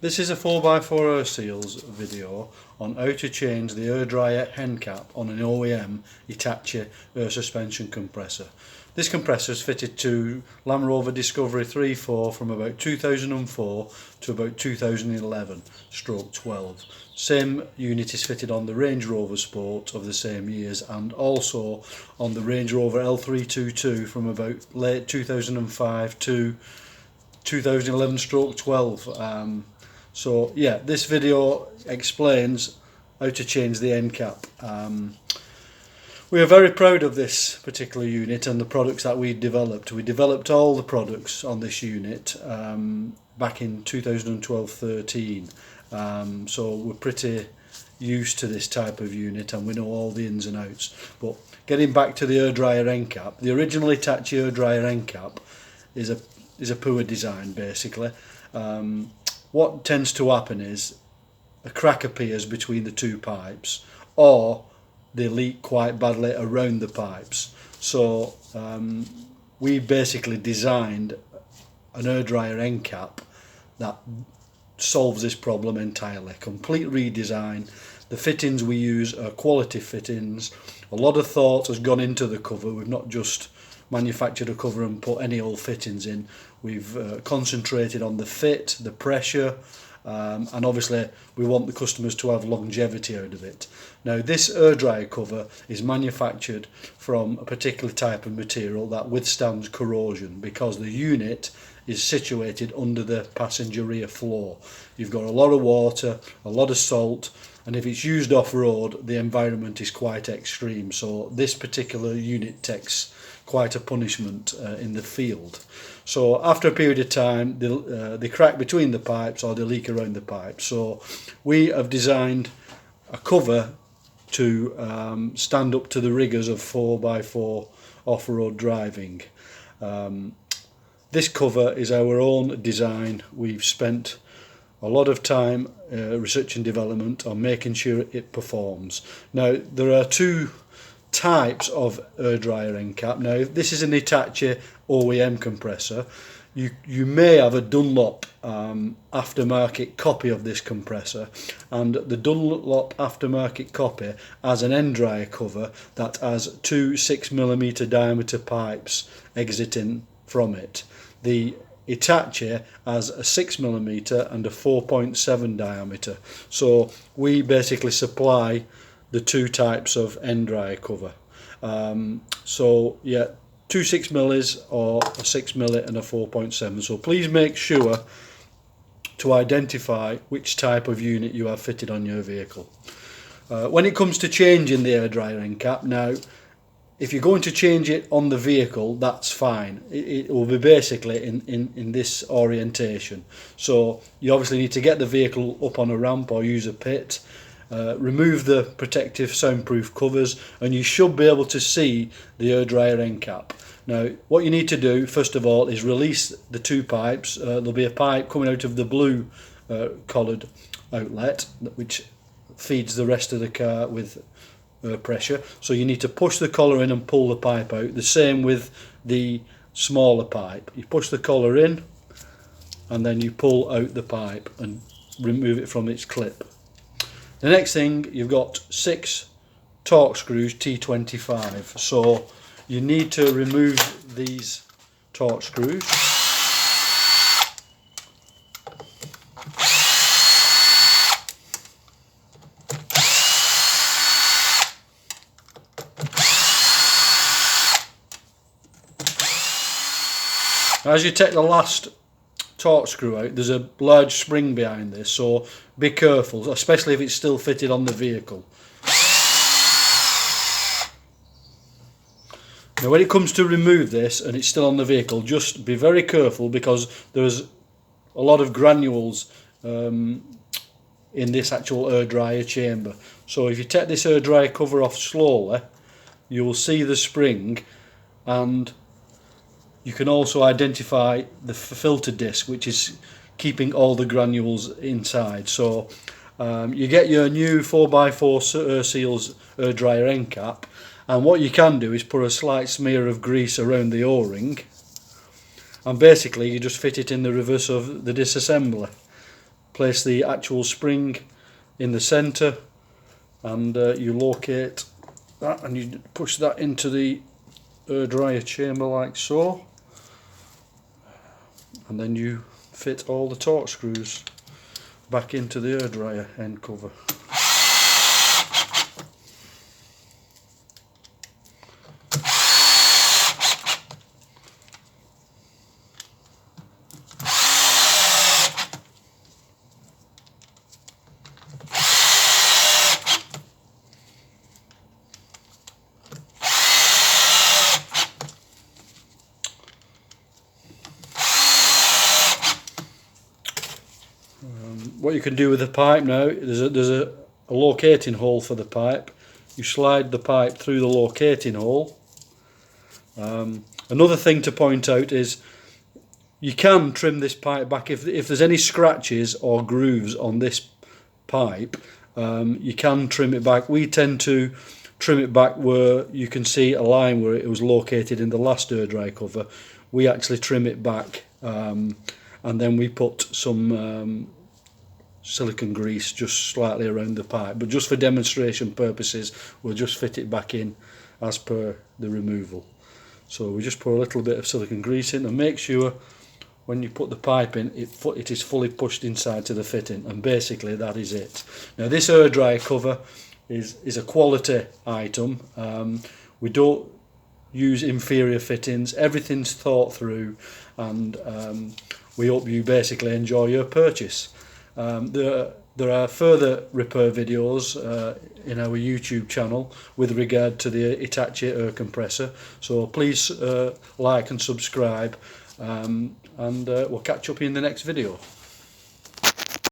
This is a 4x4 air seals video on how to change the air dryer end cap on an OEM Hitachi air suspension compressor. This compressor is fitted to Land Rover Discovery 3.4 from about 2004 to about 2011/12. Same unit is fitted on the Range Rover Sport of the same years and also on the Range Rover L322 from about late 2005 to 2011/12. So yeah, this video explains how to change the end cap. We are very proud of this particular unit and the products that we developed. We developed all the products on this unit back in 2012-13. So we're pretty used to this type of unit and we know all the ins and outs. But getting back to the air dryer end cap, the original Hitachi air dryer end cap is a poor design basically. What tends to happen is a crack appears between the two pipes, or they leak quite badly around the pipes. So we basically designed an air dryer end cap that solves this problem entirely. Complete redesign. The fittings we use are quality fittings. A lot of thought has gone into the cover. We've not just manufactured a cover and put any old fittings in. We've concentrated on the fit, the pressure, and obviously we want the customers to have longevity out of it. Now this air dryer cover is manufactured from a particular type of material that withstands corrosion because the unit is situated under the passenger rear floor. You've got a lot of water, a lot of salt, and if it's used off-road the environment is quite extreme, so this particular unit takes quite a punishment in the field. So after a period of time they crack between the pipes or they leak around the pipes. So we have designed a cover to stand up to the rigours of 4x4 off-road driving. This cover is our own design. We've spent a lot of time research and development on making sure it performs. Now there are two types of air dryer end cap. Now this is an Hitachi OEM compressor. You may have a Dunlop aftermarket copy of this compressor, and the Dunlop aftermarket copy has an end dryer cover that has two 6mm diameter pipes exiting from it. The Hitachi has a 6mm and a 4.7 diameter. So we basically supply the two types of end dryer cover. So yeah, two 6mm or a 6mm and a 4.7. So please make sure to identify which type of unit you have fitted on your vehicle. When it comes to changing the air dryer end cap, now if you're going to change it on the vehicle, that's fine. It will be basically in this orientation. So you obviously need to get the vehicle up on a ramp or use a pit. Remove the protective soundproof covers and you should be able to see the air dryer end cap. Now what you need to do first of all is release the two pipes. There'll be a pipe coming out of the blue collared outlet which feeds the rest of the car with pressure, so you need to push the collar in and pull the pipe out. The same with the smaller pipe. You push the collar in and then you pull out the pipe and remove it from its clip. The next thing, you've got 6 torque screws T25, so you need to remove these torque screws. As you take the last torque screw out, there's a large spring behind this, so be careful, especially if it's still fitted on the vehicle. Now when it comes to remove this and it's still on the vehicle, just be very careful because there's a lot of granules in this actual air dryer chamber. So if you take this air dryer cover off slowly, you will see the spring, and you can also identify the filter disc which is keeping all the granules inside. So you get your new 4x4 air seals air dryer end cap, and what you can do is put a slight smear of grease around the O-ring and basically you just fit it in the reverse of the disassembly. place the actual spring in the centre, and you locate that and you push that into the air dryer chamber like so, and then you fit all the torque screws back into the air dryer end cover. What you can do with the pipe now, there's a locating hole for the pipe. You slide the pipe through the locating hole. Another thing to point out is you can trim this pipe back if there's any scratches or grooves on this pipe. You can trim it back. We tend to trim it back where you can see a line where it was located in the last air dry cover. We actually trim it back, and then we put some silicone grease just slightly around the pipe, but just for demonstration purposes we'll just fit it back in as per the removal. So we just pour a little bit of silicone grease in, and make sure when you put the pipe in it is fully pushed inside to the fitting, and basically that is it. Now this air dryer cover is a quality item. We don't use inferior fittings, everything's thought through, and we hope you basically enjoy your purchase. There are further repair videos in our YouTube channel with regard to the Hitachi air compressor, so please like and subscribe, and we'll catch up in the next video.